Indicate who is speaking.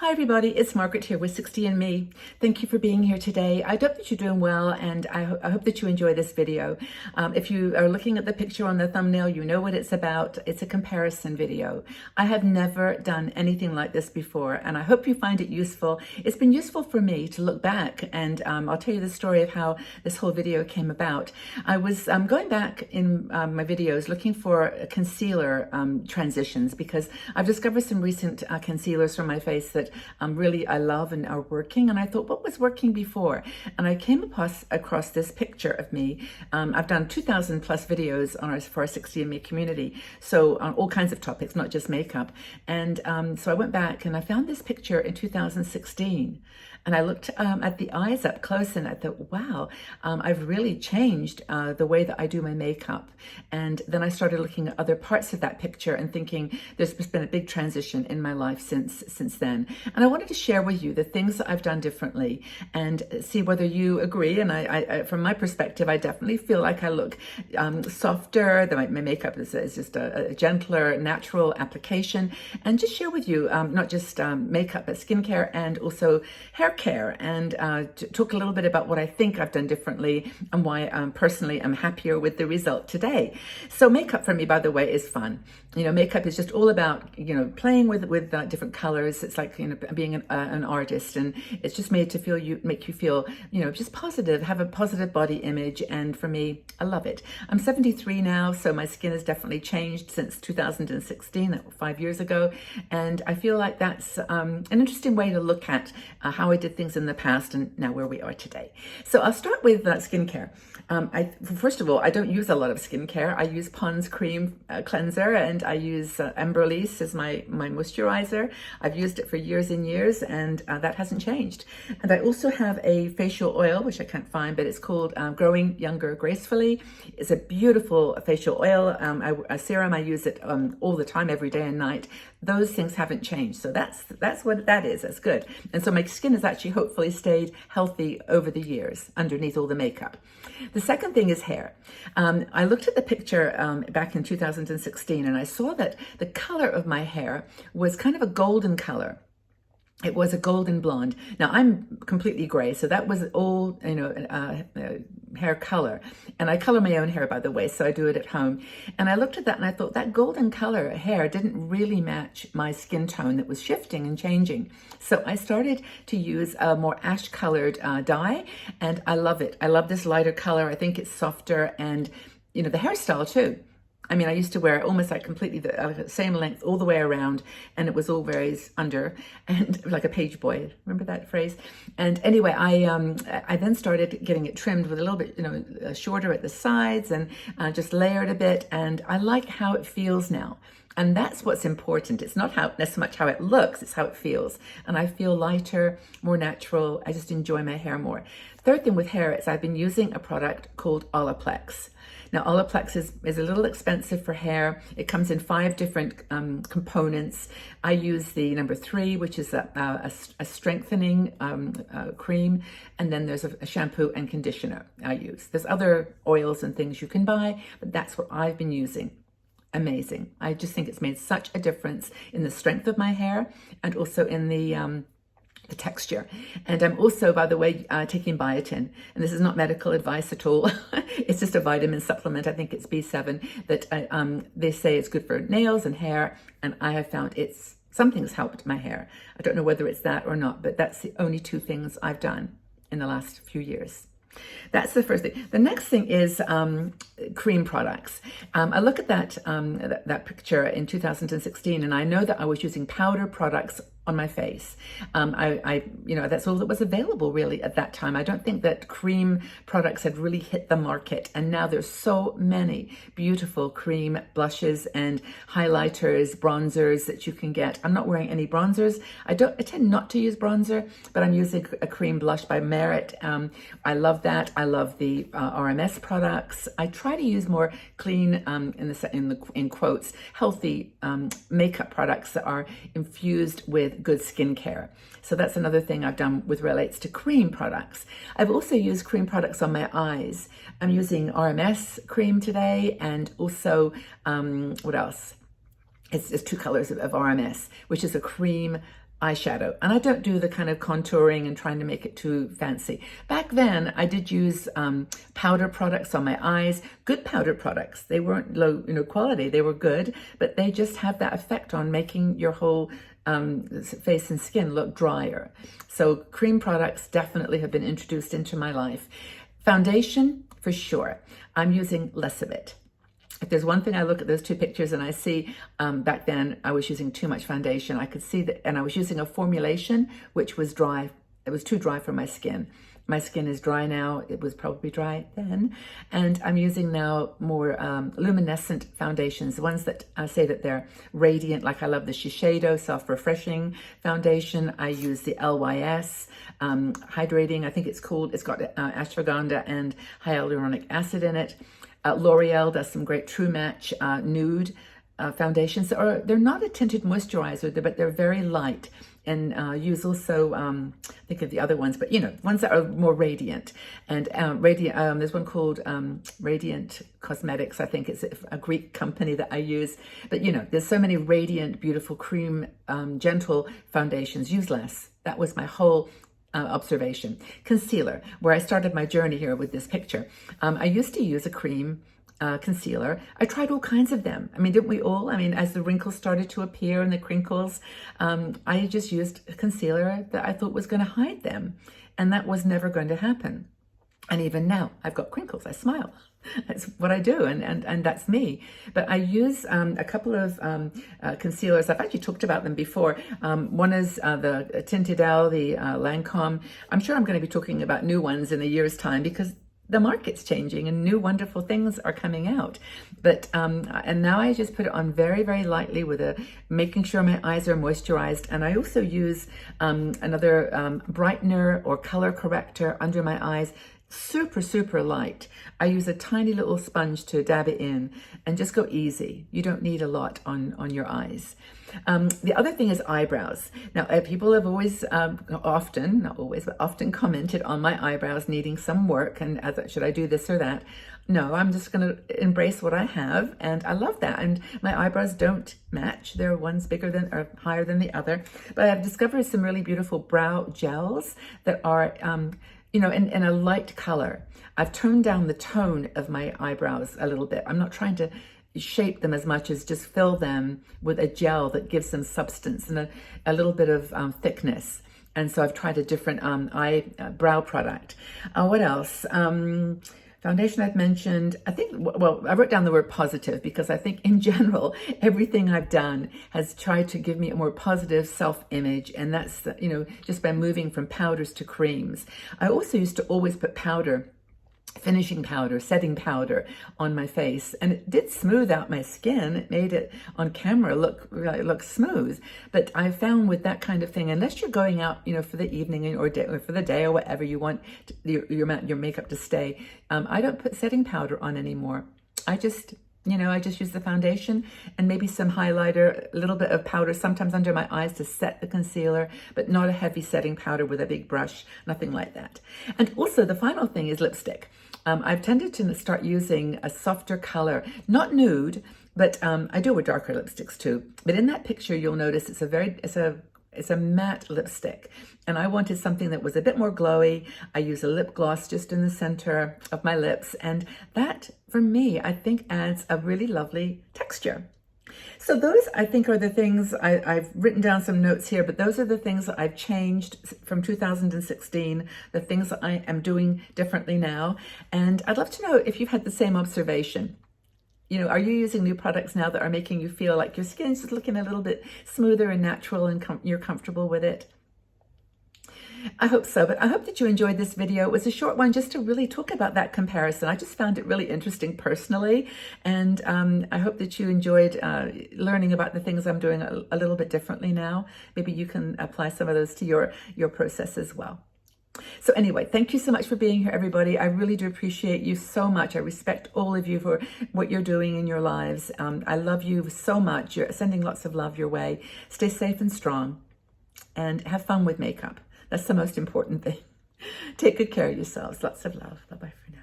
Speaker 1: Hi everybody, it's Margaret here with 60andMe. Thank you for being here today. I hope that you're doing well, and I hope that you enjoy this video. If you are looking at the picture on the thumbnail, you know what it's about. It's a comparison video. I have never done anything like this before, and I hope you find it useful. It's been useful for me to look back, and I'll tell you the story of how this whole video came about. I was going back in my videos looking for concealer transitions, because I've discovered some recent concealers for my face that really I love and are working. And I thought, what was working before? And I came across this picture of me. I've done 2,000 plus videos for our 60andMe community, so on all kinds of topics, not just makeup. And so I went back and I found this picture in 2016. And I looked at the eyes up close, and I thought, wow, I've really changed the way that I do my makeup. And then I started looking at other parts of that picture and thinking there's been a big transition in my life since then. And I wanted to share with you the things that I've done differently and see whether you agree. And I from my perspective, I definitely feel like I look softer. My makeup is just a gentler, natural application. And just share with you not just makeup, but skincare and also hair care, and talk a little bit about what I think I've done differently and why personally I'm happier with the result today. So makeup for me, by the way, is fun. You know, makeup is just all about, playing with different colors. It's like, being an artist, and it's just made to make you feel, just positive, have a positive body image. And for me, I love it. I'm 73 now, so my skin has definitely changed since 2016, that was 5 years ago. And I feel like that's an interesting way to look at how I did things in the past and now where we are today. So I'll start with skincare. First of all, I don't use a lot of skincare. I use Pond's cream cleanser, and I use Embryolisse as my moisturizer. I've used it for years and years, and that hasn't changed. And I also have a facial oil, which I can't find, but it's called Growing Younger Gracefully. It's a beautiful facial oil. A serum, I use it all the time, every day and night. Those things haven't changed. So that's what that is. That's good. And so my skin has actually hopefully stayed healthy over the years underneath all the makeup. The second thing is hair. I looked at the picture back in 2016, and I saw that the color of my hair was kind of a golden color. It was a golden blonde. Now I'm completely gray, so that was all, hair color. And I color my own hair, by the way, so I do it at home. And I looked at that and I thought that golden color hair didn't really match my skin tone that was shifting and changing. So I started to use a more ash colored dye, and I love it. I love this lighter color. I think it's softer, and the hairstyle too. I mean, I used to wear almost like completely the same length all the way around, and it was all very under, and like a page boy. Remember that phrase? And anyway, I then started getting it trimmed with a little bit, shorter at the sides, and just layered a bit. And I like how it feels now. And that's what's important. It's not so much how it looks, it's how it feels. And I feel lighter, more natural. I just enjoy my hair more. Third thing with hair is I've been using a product called Olaplex. Now, Olaplex is a little expensive for hair. It comes in 5 different components. I use the number 3, which is a strengthening cream. And then there's a shampoo and conditioner I use. There's other oils and things you can buy, but that's what I've been using. Amazing. I just think it's made such a difference in the strength of my hair, and also in the texture. And I'm also, by the way, taking biotin. And this is not medical advice at all. It's just a vitamin supplement. I think it's B7 that they say it's good for nails and hair. And I have found something's helped my hair. I don't know whether it's that or not, but that's the only 2 things I've done in the last few years. That's the first thing. The next thing is cream products. I look at that picture in 2016, and I know that I was using powder products on my face. That's all that was available really at that time. I don't think that cream products had really hit the market, and now there's so many beautiful cream blushes and highlighters, bronzers that you can get. I'm not wearing any bronzers. I tend not to use bronzer, but I'm using a cream blush by Merit. I love that. I love the RMS products. I try to use more clean, in quotes, healthy makeup products that are infused with good skincare. So that's another thing I've done with relates to cream products. I've also used cream products on my eyes. I'm using RMS cream today, and also, what else? It's 2 colors of RMS, which is a cream eyeshadow, and I don't do the kind of contouring and trying to make it too fancy. Back then, I did use powder products on my eyes, good powder products. They weren't low, quality. They were good, but they just have that effect on making your whole face and skin look drier. So cream products definitely have been introduced into my life. Foundation, for sure. I'm using less of it. If there's one thing I look at those two pictures and I see, back then I was using too much foundation. I could see that, and I was using a formulation which was dry. It was too dry for my skin. My skin is dry now. It was probably dry then. And I'm using now more luminescent foundations, the ones that I say that they're radiant, like I love the Shiseido Self-Refreshing Foundation. I use the LYS Hydrating, I think it's called. It's got ashwagandha and hyaluronic acid in it. L'Oreal does some great True Match nude foundations. They're not a tinted moisturizer, but they're very light. And use also, think of the other ones, but ones that are more radiant. And there's one called Radiant Cosmetics. I think it's a Greek company that I use. But there's so many radiant, beautiful cream, gentle foundations. Use less. That was my whole observation. Concealer, where I started my journey here with this picture. I used to use a cream concealer. I tried all kinds of them. I mean, didn't we all? I mean, as the wrinkles started to appear and the crinkles, I just used a concealer that I thought was going to hide them. And that was never going to happen. And even now, I've got crinkles. I smile. That's what I do, and that's me. But I use a couple of concealers. I've actually talked about them before. One is the Tintidel, the Lancome. I'm sure I'm going to be talking about new ones in a year's time because the market's changing and new wonderful things are coming out. But and now I just put it on very, very lightly with making sure my eyes are moisturized. And I also use another brightener or color corrector under my eyes. Super, super light. I use a tiny little sponge to dab it in and just go easy. You don't need a lot on your eyes. The other thing is eyebrows. Now, people have always, often, not always, but often commented on my eyebrows needing some work and should I do this or that? No, I'm just going to embrace what I have, and I love that. And my eyebrows don't match. They're one's bigger than or higher than the other. But I've discovered some really beautiful brow gels that are in a light color. I've toned down the tone of my eyebrows a little bit. I'm not trying to shape them as much as just fill them with a gel that gives them substance and a little bit of thickness. And so I've tried a different brow product. What else? Foundation I've mentioned. I think, well, I wrote down the word positive because I think in general, everything I've done has tried to give me a more positive self-image. And that's, just by moving from powders to creams. I also used to always put powder, finishing powder, setting powder on my face, and it did smooth out my skin. It made it on camera look smooth. But I found with that kind of thing, unless you're going out, for the evening or for the day or whatever you want your makeup to stay, I don't put setting powder on anymore. I just use the foundation and maybe some highlighter, a little bit of powder, sometimes under my eyes to set the concealer, but not a heavy setting powder with a big brush, nothing like that. And also the final thing is lipstick. I've tended to start using a softer color, not nude, but I do with darker lipsticks too. But in that picture, you'll notice it's a matte lipstick, and I wanted something that was a bit more glowy. I use a lip gloss just in the center of my lips, and that, for me, I think adds a really lovely texture. So those, I think, are the things I've written down some notes here, but those are the things that I've changed from 2016, the things that I am doing differently now. And I'd love to know if you've had the same observation. Are you using new products now that are making you feel like your skin's just looking a little bit smoother and natural and you're comfortable with it? I hope so, but I hope that you enjoyed this video. It was a short one just to really talk about that comparison. I just found it really interesting personally, and I hope that you enjoyed learning about the things I'm doing a little bit differently now. Maybe you can apply some of those to your process as well. So anyway, thank you so much for being here, everybody. I really do appreciate you so much. I respect all of you for what you're doing in your lives. I love you so much. You're sending lots of love your way. Stay safe and strong, and have fun with makeup. That's the most important thing. Take good care of yourselves. Lots of love. Bye-bye for now.